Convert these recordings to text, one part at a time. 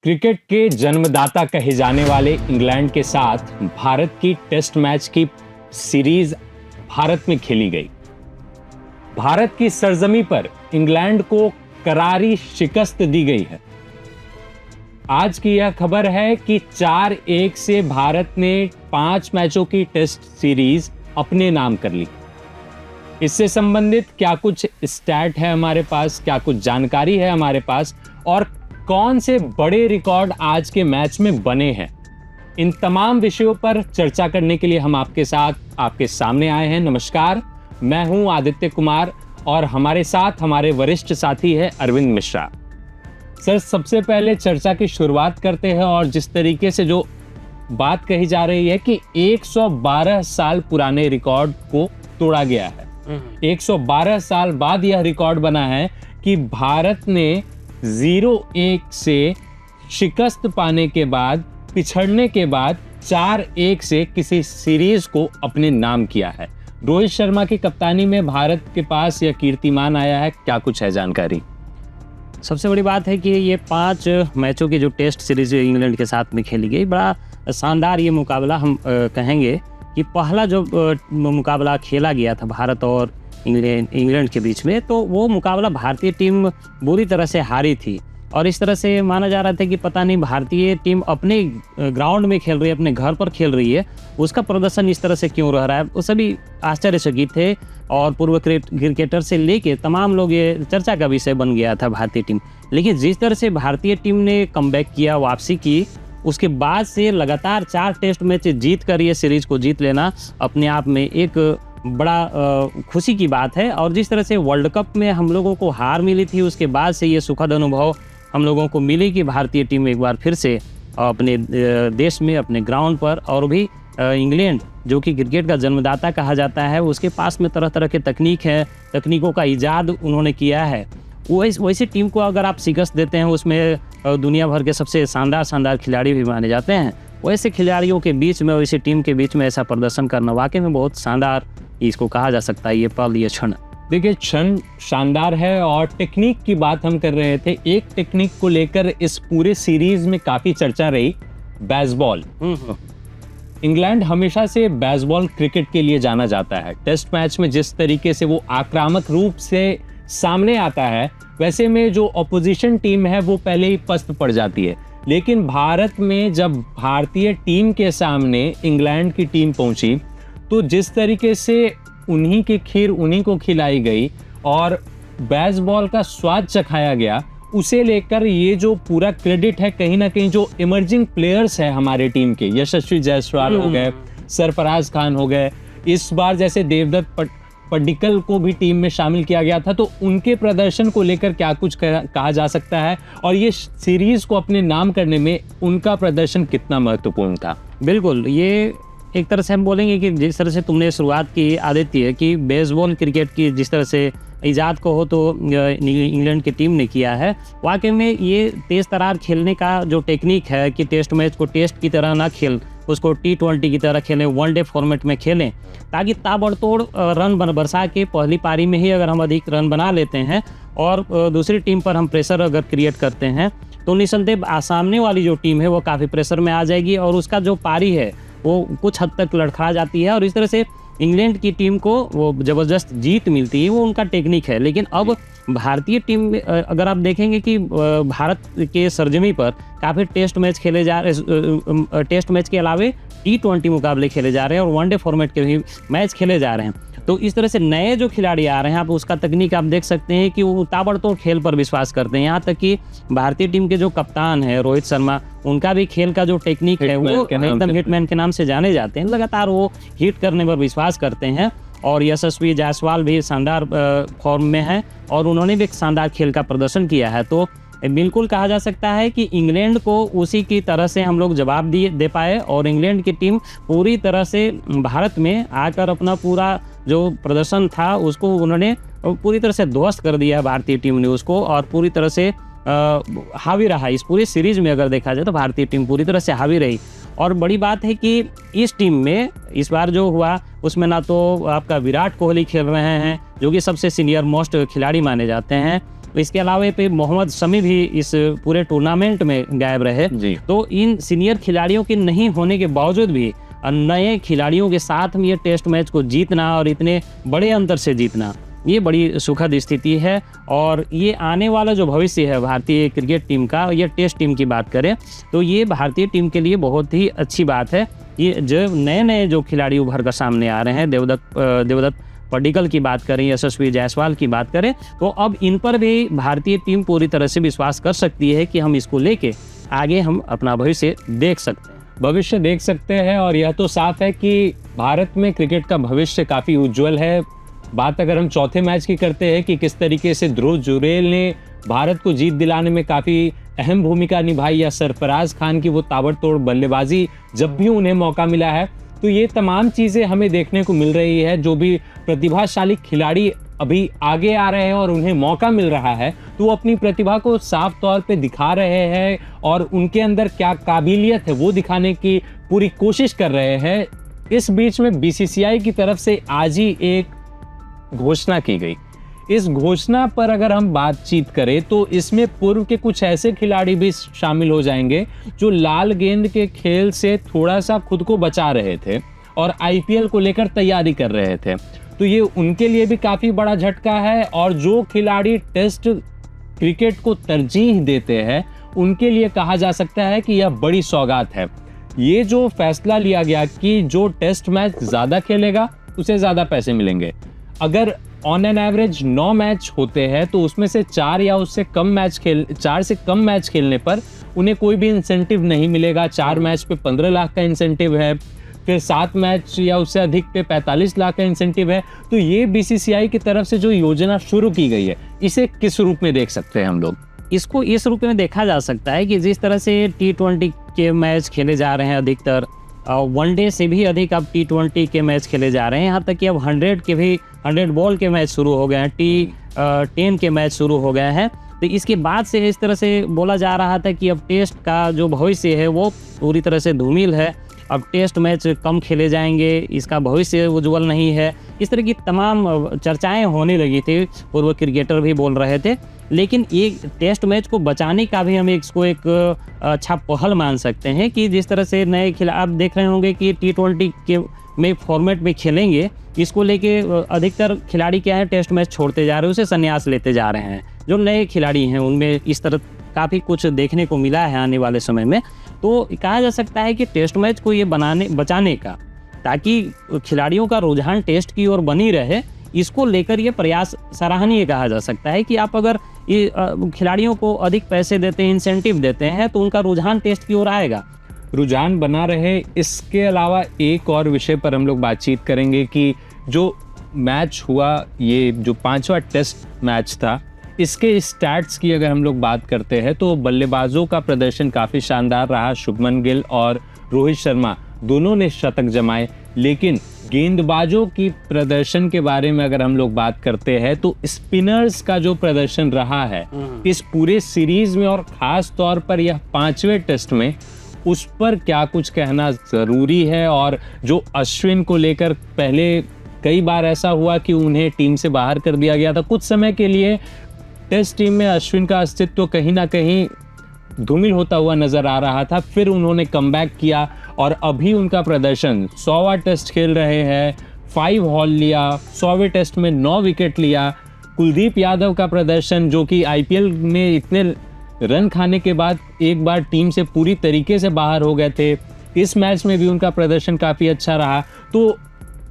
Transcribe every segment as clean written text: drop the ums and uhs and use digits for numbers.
Cricket के जन्मदाता कहे जाने वाले इंग्लैंड के साथ भारत की टेस्ट मैच की सीरीज भारत में खेली गई। भारत की सरजमी पर इंग्लैंड को करारी शिकस्त दी गई है। आज की यह खबर है कि 4-1 से भारत ने 5 मैचों की टेस्ट सीरीज अपने नाम कर ली। इससे संबंधित क्या कुछ स्टैट है हमारे पास, क्या कुछ जानकारी है हमारे पास और कौन से बड़े रिकॉर्ड आज के मैच में बने हैं, इन तमाम विषयों पर चर्चा करने के लिए हम आपके साथ आपके सामने आए हैं। नमस्कार, मैं हूं आदित्य कुमार और हमारे साथ हमारे वरिष्ठ साथी है अरविंद मिश्रा। सर, सबसे पहले चर्चा की शुरुआत करते हैं और जिस तरीके से जो बात कही जा रही है कि 112 साल पुराने रिकॉर्ड को तोड़ा गया है। 112 साल बाद यह रिकॉर्ड बना है कि भारत ने 0-1 से शिकस्त पाने के बाद, पिछड़ने के बाद 4-1 से किसी सीरीज को अपने नाम किया है। रोहित शर्मा की कप्तानी में भारत के पास यह कीर्तिमान आया है। क्या कुछ है जानकारी? सबसे बड़ी बात है कि ये 5 मैचों की जो टेस्ट सीरीज इंग्लैंड के साथ में खेली गई, बड़ा शानदार ये मुकाबला हम कहेंगे कि पहला जो मुकाबला खेला गया था भारत और इंग्लैंड के बीच में, तो वो मुकाबला भारतीय टीम बुरी तरह से हारी थी और इस तरह से माना जा रहा था कि पता नहीं भारतीय टीम अपने ग्राउंड में खेल रही है, अपने घर पर खेल रही है, उसका प्रदर्शन इस तरह से क्यों रह रहा है। वो सभी आश्चर्यचकित थे और पूर्व क्रिकेटर से लेके तमाम लोग ये चर्चा का विषय बन गया था भारतीय टीम। लेकिन जिस तरह से भारतीय टीम ने कमबैक किया, वापसी की, उसके बाद से लगातार 4 टेस्ट मैच जीत कर ये सीरीज को जीत लेना अपने आप में एक बड़ा खुशी की बात है। और जिस तरह से वर्ल्ड कप में हम लोगों को हार मिली थी, उसके बाद से ये सुखद अनुभव हम लोगों को मिली कि भारतीय टीम एक बार फिर से अपने देश में, अपने ग्राउंड पर, और भी इंग्लैंड जो कि क्रिकेट का जन्मदाता कहा जाता है, उसके पास में तरह तरह के तकनीक है, तकनीकों का इजाद उन्होंने किया है। वैसे टीम को अगर आप शिकस्त देते हैं, उसमें दुनिया भर के सबसे शानदार खिलाड़ी भी माने जाते हैं, वैसे खिलाड़ियों के बीच में, वैसे टीम के बीच में ऐसा प्रदर्शन करना वाकई में बहुत शानदार इसको कहा जा सकता है। ये पल, ये क्षण, देखिए, क्षण शानदार है। और टेक्निक की बात हम कर रहे थे, एक टेक्निक को लेकर इस पूरे सीरीज में काफी चर्चा रही, बेसबॉल। इंग्लैंड हमेशा से बेसबॉल क्रिकेट के लिए जाना जाता है। टेस्ट मैच में जिस तरीके से वो आक्रामक रूप से सामने आता है, वैसे में जो ऑपोजिशन टीम है वो पहले ही पस्त पड़ जाती है। लेकिन भारत में जब भारतीय टीम के सामने इंग्लैंड की टीम पहुंची, तो जिस तरीके से उन्हीं की खीर उन्हीं को खिलाई गई और बेसबॉल का स्वाद चखाया गया, उसे लेकर ये जो पूरा क्रेडिट है, कहीं ना कहीं जो इमर्जिंग प्लेयर्स है हमारे टीम के, यशस्वी जायसवाल हो गए, सरफराज खान हो गए, इस बार जैसे देवदत्त पड्डीकल को भी टीम में शामिल किया गया था, तो उनके प्रदर्शन को लेकर क्या कुछ कहा जा सकता है और ये सीरीज को अपने नाम करने में उनका प्रदर्शन कितना महत्वपूर्ण था? बिल्कुल, ये एक तरह से हम बोलेंगे कि जिस तरह से तुमने शुरुआत की आदित्य, कि बेसबॉल क्रिकेट की जिस तरह से ईजाद को हो तो इंग्लैंड की टीम ने किया है। वाकई में ये तेज़ तरार खेलने का जो टेक्निक है कि टेस्ट मैच को टेस्ट की तरह ना खेल, उसको T20 की तरह खेलें, वनडे फॉर्मेट में खेलें, ताकि ताबड़तोड़ रन बरसा के पहली पारी में ही अगर हम अधिक रन बना लेते हैं और दूसरी टीम पर हम प्रेशर अगर क्रिएट करते हैं, तो निसंदेह सामने वाली जो टीम है वो काफ़ी प्रेशर में आ जाएगी और उसका जो पारी है वो कुछ हद तक लड़खड़ा जाती है और इस तरह से इंग्लैंड की टीम को वो ज़बरदस्त जीत मिलती है। वो उनका टेक्निक है। लेकिन अब भारतीय टीम में अगर आप देखेंगे कि भारत के सरजमी पर काफ़ी टेस्ट मैच खेले जा रहे, टेस्ट मैच के अलावे T20 मुकाबले खेले जा रहे हैं और वनडे फॉर्मेट के भी मैच खेले जा रहे हैं। तो इस तरह से नए जो खिलाड़ी आ रहे हैं, आप उसका तकनीक आप देख सकते हैं कि वो ताबड़तोड़ खेल पर विश्वास करते हैं। यहाँ तक कि भारतीय टीम के जो कप्तान है रोहित शर्मा, उनका भी खेल का जो टेक्निक है वो एकदम हिटमैन के नाम से जाने जाते हैं। लगातार वो हिट करने पर विश्वास करते हैं और यशस्वी जायसवाल भी शानदार फॉर्म में है और उन्होंने भी एक शानदार खेल का प्रदर्शन किया है। तो बिल्कुल कहा जा सकता है कि इंग्लैंड को उसी की तरह से हम लोग जवाब दे पाए और इंग्लैंड की टीम पूरी तरह से भारत में आकर अपना पूरा जो प्रदर्शन था उसको उन्होंने पूरी तरह से ध्वस्त कर दिया भारतीय टीम ने उसको, और पूरी तरह से हावी रहा। इस पूरी सीरीज में अगर देखा जाए तो भारतीय टीम पूरी तरह से हावी रही। और बड़ी बात है कि इस टीम में इस बार जो हुआ उसमें ना तो आपका विराट कोहली खेल रहे हैं जो कि सबसे सीनियर मोस्ट खिलाड़ी माने जाते हैं, तो इसके अलावा पे मोहम्मद शमी भी इस पूरे टूर्नामेंट में गायब रहे। जी। तो इन सीनियर खिलाड़ियों के नहीं होने के बावजूद भी नए खिलाड़ियों के साथ में ये टेस्ट मैच को जीतना और इतने बड़े अंतर से जीतना, ये बड़ी सुखद स्थिति है। और ये आने वाला जो भविष्य है भारतीय क्रिकेट टीम का, ये टेस्ट टीम की बात करें तो ये भारतीय टीम के लिए बहुत ही अच्छी बात है। ये जो नए जो खिलाड़ी उभर कर सामने आ रहे हैं, देवदत्त पडिक्कल की बात करें, यशस्वी जायसवाल की बात करें, तो अब इन पर भी भारतीय टीम पूरी तरह से विश्वास कर सकती है कि हम इसको लेके आगे हम अपना भविष्य देख सकते हैं। और यह तो साफ है कि भारत में क्रिकेट का भविष्य काफ़ी उज्जवल है। बात अगर हम चौथे मैच की करते हैं कि किस तरीके से ध्रुव जुरेल ने भारत को जीत दिलाने में काफ़ी अहम भूमिका निभाई, या सरफराज खान की वो ताबड़तोड़ बल्लेबाजी जब भी उन्हें मौका मिला है, तो ये तमाम चीज़ें हमें देखने को मिल रही है। जो भी प्रतिभाशाली खिलाड़ी अभी आगे आ रहे हैं और उन्हें मौका मिल रहा है, तो वो अपनी प्रतिभा को साफ तौर पे दिखा रहे हैं और उनके अंदर क्या काबिलियत है वो दिखाने की पूरी कोशिश कर रहे हैं। इस बीच में बीसीसीआई की तरफ से आज ही एक घोषणा की गई। इस घोषणा पर अगर हम बातचीत करें तो इसमें पूर्व के कुछ ऐसे खिलाड़ी भी शामिल हो जाएंगे जो लाल गेंद के खेल से थोड़ा सा खुद को बचा रहे थे और आईपीएल को लेकर तैयारी कर रहे थे। तो ये उनके लिए भी काफ़ी बड़ा झटका है। और जो खिलाड़ी टेस्ट क्रिकेट को तरजीह देते हैं उनके लिए कहा जा सकता है कि यह बड़ी सौगात है। ये जो फैसला लिया गया कि जो टेस्ट मैच ज़्यादा खेलेगा उसे ज़्यादा पैसे मिलेंगे। अगर ऑन एन एवरेज 9 मैच होते हैं तो उसमें से 4 या उससे कम मैच खेलने पर उन्हें कोई भी इंसेंटिव नहीं मिलेगा। 4 मैच पे 15 लाख का इंसेंटिव है, फिर 7 मैच या उससे अधिक पे 45 लाख का इंसेंटिव है। तो ये बीसीसीआई की तरफ से जो योजना शुरू की गई है, इसे किस रूप में देख सकते हैं हम लोग? इसको इस रूप में देखा जा सकता है कि जिस तरह से T20 के मैच खेले जा रहे हैं, अधिकतर वनडे से भी अधिक अब T20 के मैच खेले जा रहे हैं। यहाँ तक कि अब 100 बॉल के मैच शुरू हो गए हैं, T10 के मैच शुरू हो गए हैं। तो इसके बाद से इस तरह से बोला जा रहा था कि अब टेस्ट का जो भविष्य है वो पूरी तरह से धूमिल है, अब टेस्ट मैच कम खेले जाएंगे, इसका भविष्य उज्जवल नहीं है। इस तरह की तमाम चर्चाएं होने लगी थी, पूर्व क्रिकेटर भी बोल रहे थे। लेकिन ये टेस्ट मैच को बचाने का भी हम इसको एक अच्छा पहल मान सकते हैं कि जिस तरह से नए आप देख रहे होंगे कि T20 के में फॉर्मेट में खेलेंगे, इसको लेके अधिकतर खिलाड़ी क्या है टेस्ट मैच छोड़ते जा रहे हैं, उसे संन्यास लेते जा रहे हैं। जो नए खिलाड़ी हैं उनमें इस तरह काफ़ी कुछ देखने को मिला है आने वाले समय में। तो कहा जा सकता है कि टेस्ट मैच को ये बचाने का, ताकि खिलाड़ियों का रुझान टेस्ट की ओर बनी रहे, इसको लेकर ये प्रयास सराहनीय कहा जा सकता है कि आप अगर ये खिलाड़ियों को अधिक पैसे देते हैं, इंसेंटिव देते हैं, तो उनका रुझान टेस्ट की ओर आएगा, रुझान बना रहे। इसके अलावा एक और विषय पर हम लोग बातचीत करेंगे कि जो मैच हुआ, ये जो 5वां टेस्ट मैच था, इसके स्टैट्स की अगर हम लोग बात करते हैं तो बल्लेबाजों का प्रदर्शन काफ़ी शानदार रहा। शुभमन गिल और रोहित शर्मा दोनों ने शतक जमाए। लेकिन गेंदबाजों की प्रदर्शन के बारे में अगर हम लोग बात करते हैं तो स्पिनर्स का जो प्रदर्शन रहा है इस पूरे सीरीज में, और ख़ास तौर पर यह 5वें टेस्ट में, उस पर क्या कुछ कहना ज़रूरी है। और जो अश्विन को लेकर पहले कई बार ऐसा हुआ कि उन्हें टीम से बाहर कर दिया गया था, कुछ समय के लिए टेस्ट टीम में अश्विन का अस्तित्व कहीं ना कहीं धूमिल होता हुआ नज़र आ रहा था। फिर उन्होंने कमबैक किया और अभी उनका प्रदर्शन 100वां टेस्ट खेल रहे हैं, 5 हॉल लिया, 100वें टेस्ट में 9 विकेट लिया। कुलदीप यादव का प्रदर्शन, जो कि आईपीएल में इतने रन खाने के बाद एक बार टीम से पूरी तरीके से बाहर हो गए थे, इस मैच में भी उनका प्रदर्शन काफ़ी अच्छा रहा। तो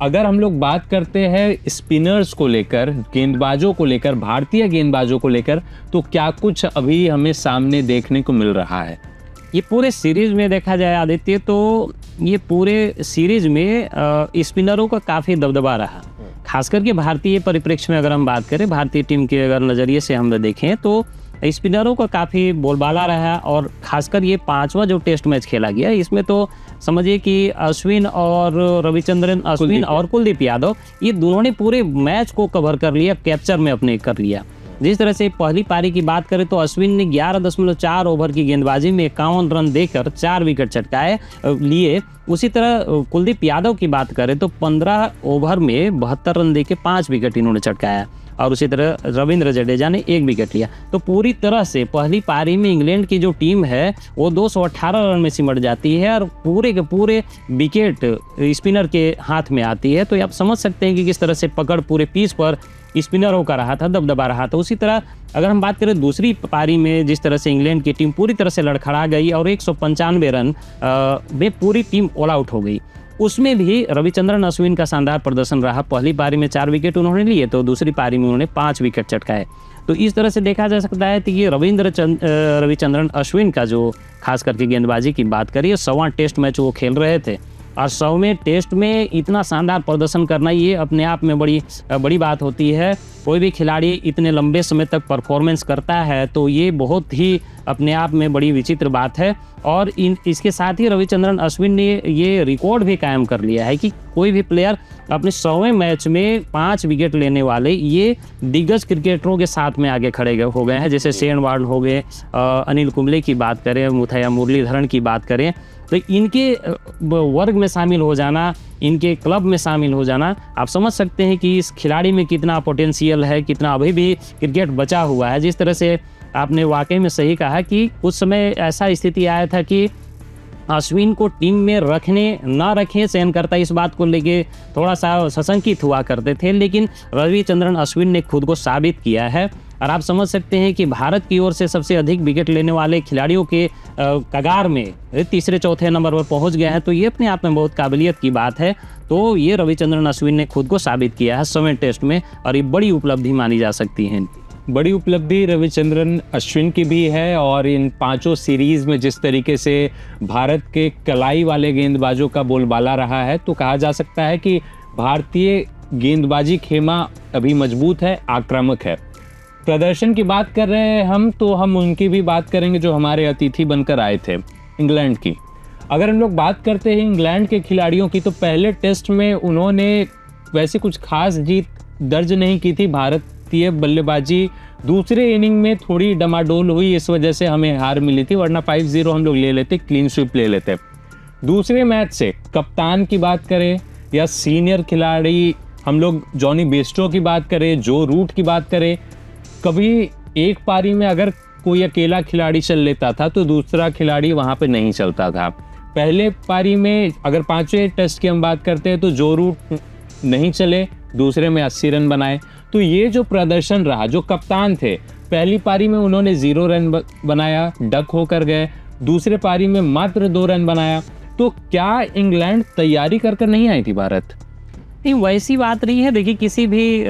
अगर हम लोग बात करते हैं स्पिनर्स को लेकर, गेंदबाजों को लेकर, भारतीय गेंदबाजों को लेकर, तो क्या कुछ अभी हमें सामने देखने को मिल रहा है? ये पूरे सीरीज में देखा जाए आदित्य, तो ये पूरे सीरीज में स्पिनरों का काफ़ी दबदबा रहा, खास करके भारतीय परिप्रेक्ष्य में अगर हम बात करें, भारतीय टीम के अगर नज़रिए से हम देखें तो स्पिनरों का काफ़ी बोलबाला रहा। और खासकर ये 5वां जो टेस्ट मैच खेला गया, इसमें तो समझिए कि अश्विन और रविचंद्रन अश्विन और कुलदीप यादव, ये दोनों ने पूरे मैच को कवर कर लिया, कैप्चर में अपने कर लिया। जिस तरह से पहली पारी की बात करें तो अश्विन ने 11.4 ओवर की गेंदबाजी में 51 रन देकर 4 विकेट चटकाए लिए। उसी तरह कुलदीप यादव की बात करें तो 15 ओवर में 72 रन देकर 5 विकेट इन्होंने चटकाया। और उसी तरह रविंद्र जडेजा ने 1 विकेट लिया। तो पूरी तरह से पहली पारी में इंग्लैंड की जो टीम है वो 218 रन में सिमट जाती है और पूरे के पूरे विकेट स्पिनर के हाथ में आती है। तो आप समझ सकते हैं कि किस तरह से पकड़ पूरे पिच पर स्पिनरों का रहा था, दबदबा रहा था। उसी तरह अगर हम बात करें दूसरी पारी में, जिस तरह से इंग्लैंड की टीम पूरी तरह से लड़खड़ा गई और 195 रन में पूरी टीम ऑल आउट हो गई, उसमें भी रविचंद्रन अश्विन का शानदार प्रदर्शन रहा। पहली पारी में 4 विकेट उन्होंने लिए, तो दूसरी पारी में उन्होंने 5 विकेट चटकाए। तो इस तरह से देखा जा सकता है कि ये रविचंद्रन अश्विन का जो खास करके गेंदबाजी की बात करिए, 100वां टेस्ट मैच वो खेल रहे थे और 100वें टेस्ट में इतना शानदार प्रदर्शन करना ये अपने आप में बड़ी बात होती है। कोई भी खिलाड़ी इतने लंबे समय तक परफॉर्मेंस करता है तो ये बहुत ही अपने आप में बड़ी विचित्र बात है। और इसके साथ ही रविचंद्रन अश्विन ने ये रिकॉर्ड भी कायम कर लिया है कि कोई भी प्लेयर अपने 100वें मैच में 5 विकेट लेने वाले ये दिग्गज क्रिकेटरों के साथ में आगे खड़े हो गए हैं। जैसे शेन वॉर्न हो गए, अनिल कुंबले की बात करें, मुथैया मुरलीधरन की बात करें, तो इनके वर्ग में शामिल हो जाना, इनके क्लब में शामिल हो जाना, आप समझ सकते हैं कि इस खिलाड़ी में कितना पोटेंशियल है, कितना अभी भी क्रिकेट बचा हुआ है। जिस तरह से आपने वाकई में सही कहा कि उस समय ऐसा स्थिति आया था कि अश्विन को टीम में ना रखें चयनकर्ता इस बात को लेके थोड़ा सा सशंकित हुआ करते थे, लेकिन रविचंद्रन अश्विन ने खुद को साबित किया है। और आप समझ सकते हैं कि भारत की ओर से सबसे अधिक विकेट लेने वाले खिलाड़ियों के कगार में तीसरे चौथे नंबर पर पहुंच गए हैं। तो ये अपने आप में बहुत काबिलियत की बात है। तो ये रविचंद्रन अश्विन ने खुद को साबित किया है 100वें टेस्ट में और ये बड़ी उपलब्धि मानी जा सकती है। बड़ी उपलब्धि रविचंद्रन अश्विन की भी है और इन 5 सीरीज में जिस तरीके से भारत के कलाई वाले गेंदबाजों का बोलबाला रहा है, तो कहा जा सकता है कि भारतीय गेंदबाजी खेमा अभी मजबूत है, आक्रामक है। प्रदर्शन की बात कर रहे हैं हम, तो हम उनकी भी बात करेंगे जो हमारे अतिथि बनकर आए थे, इंग्लैंड की। अगर हम लोग बात करते हैं इंग्लैंड के खिलाड़ियों की, तो पहले टेस्ट में उन्होंने वैसे कुछ खास जीत दर्ज नहीं की थी। भारतीय बल्लेबाजी दूसरे इनिंग में थोड़ी डमाडोल हुई, इस वजह से हमें हार मिली थी, वरना 5-0 हम लोग ले लेते, क्लीन स्वीप ले लेते। दूसरे मैच से कप्तान की बात करें या सीनियर खिलाड़ी हम लोग जॉनी बेस्टो की बात करें, जो रूट की बात करें, कभी एक पारी में अगर कोई अकेला खिलाड़ी चल लेता था तो दूसरा खिलाड़ी वहाँ पे नहीं चलता था। पहले पारी में अगर 5वें टेस्ट की हम बात करते हैं तो जो रूट नहीं चले, दूसरे में 80 रन बनाए। तो ये जो प्रदर्शन रहा, जो कप्तान थे, पहली पारी में उन्होंने 0 रन बनाया, डक होकर गए, दूसरे पारी में मात्र 2 रन बनाया। तो क्या इंग्लैंड तैयारी कर नहीं आई थी भारत? नहीं, वैसी बात नहीं है। देखिए, किसी भी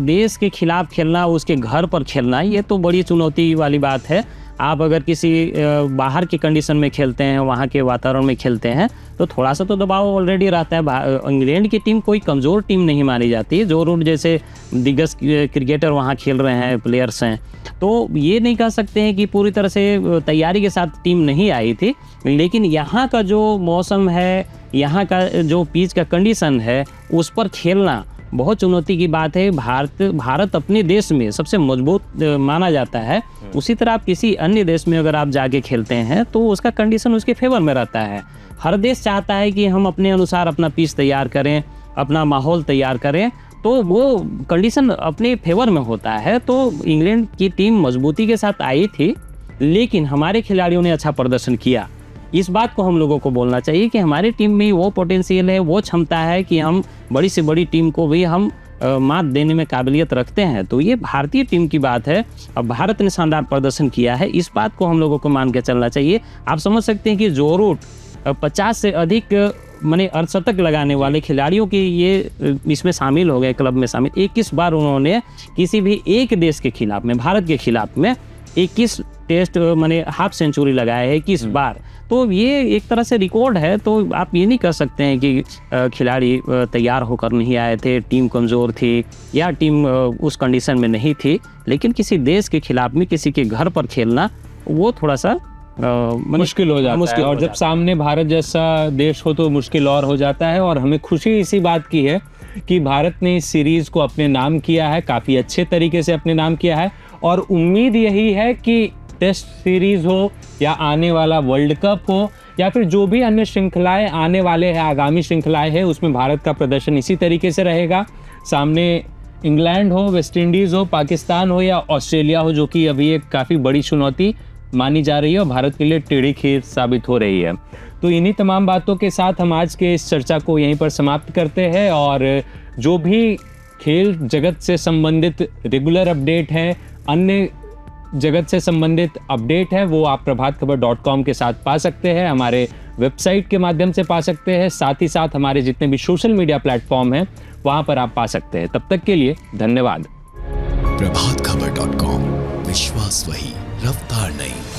देश के खिलाफ खेलना, उसके घर पर खेलना, ये तो बड़ी चुनौती वाली बात है। आप अगर किसी बाहर की कंडीशन में खेलते हैं, वहाँ के वातावरण में खेलते हैं, तो थोड़ा सा तो दबाव ऑलरेडी रहता है। इंग्लैंड की टीम कोई कमज़ोर टीम नहीं मानी जाती है। जो रूट जैसे दिग्गज क्रिकेटर वहाँ खेल रहे हैं, प्लेयर्स हैं, तो ये नहीं कह सकते हैं कि पूरी तरह से तैयारी के साथ टीम नहीं आई थी। लेकिन यहाँ का जो मौसम है, यहाँ का जो पिच का कंडीशन है, उस पर खेलना बहुत चुनौती की बात है। भारत अपने देश में सबसे मजबूत माना जाता है। उसी तरह आप किसी अन्य देश में अगर आप जाके खेलते हैं तो उसका कंडीशन उसके फेवर में रहता है। हर देश चाहता है कि हम अपने अनुसार अपना पिच तैयार करें, अपना माहौल तैयार करें, तो वो कंडीशन अपने फेवर में होता है। तो इंग्लैंड की टीम मजबूती के साथ आई थी, लेकिन हमारे खिलाड़ियों ने अच्छा प्रदर्शन किया। इस बात को हम लोगों को बोलना चाहिए कि हमारी टीम में वो पोटेंशियल है, वो क्षमता है कि हम बड़ी से बड़ी टीम को भी हम मात देने में काबिलियत रखते हैं। तो ये भारतीय टीम की बात है। अब भारत ने शानदार प्रदर्शन किया है, इस बात को हम लोगों को मान के चलना चाहिए। आप समझ सकते हैं कि जो रूट 50 से अधिक माने अर्धशतक लगाने वाले खिलाड़ियों की ये इसमें शामिल हो गए, क्लब में शामिल। 21 बार उन्होंने किसी भी एक देश के खिलाफ में, भारत के खिलाफ में 21 टेस्ट माने हाफ सेंचुरी लगाए है 21 बार। तो ये एक तरह से रिकॉर्ड है। तो आप ये नहीं कह सकते हैं कि खिलाड़ी तैयार होकर नहीं आए थे, टीम कमज़ोर थी या टीम उस कंडीशन में नहीं थी। लेकिन किसी देश के खिलाफ में किसी के घर पर खेलना वो थोड़ा सा मुश्किल हो जाता है। और जब सामने भारत जैसा देश हो तो मुश्किल और हो जाता है। और हमें खुशी इसी बात की है कि भारत ने इस सीरीज़ को अपने नाम किया है, काफ़ी अच्छे तरीके से अपने नाम किया है। और उम्मीद यही है कि टेस्ट सीरीज़ हो या आने वाला वर्ल्ड कप हो या फिर जो भी अन्य श्रृंखलाएं आने वाले हैं, आगामी श्रृंखलाएं हैं, उसमें भारत का प्रदर्शन इसी तरीके से रहेगा। सामने इंग्लैंड हो, वेस्ट इंडीज़ हो, पाकिस्तान हो या ऑस्ट्रेलिया हो, जो कि अभी एक काफ़ी बड़ी चुनौती मानी जा रही है और भारत के लिए टेढ़ी खीर साबित हो रही है। तो इन्हीं तमाम बातों के साथ हम आज के इस चर्चा को यहीं पर समाप्त करते हैं, और जो भी खेल जगत से संबंधित रेगुलर अपडेट है, अन्य जगत से संबंधित अपडेट है, वो आप प्रभातखबर.com के साथ पा सकते हैं, हमारे वेबसाइट के माध्यम से पा सकते हैं, साथ ही साथ हमारे जितने भी सोशल मीडिया प्लेटफॉर्म हैं वहाँ पर आप पा सकते हैं। तब तक के लिए धन्यवाद। प्रभातखबर.com, विश्वास वही, रफ्तार नहीं।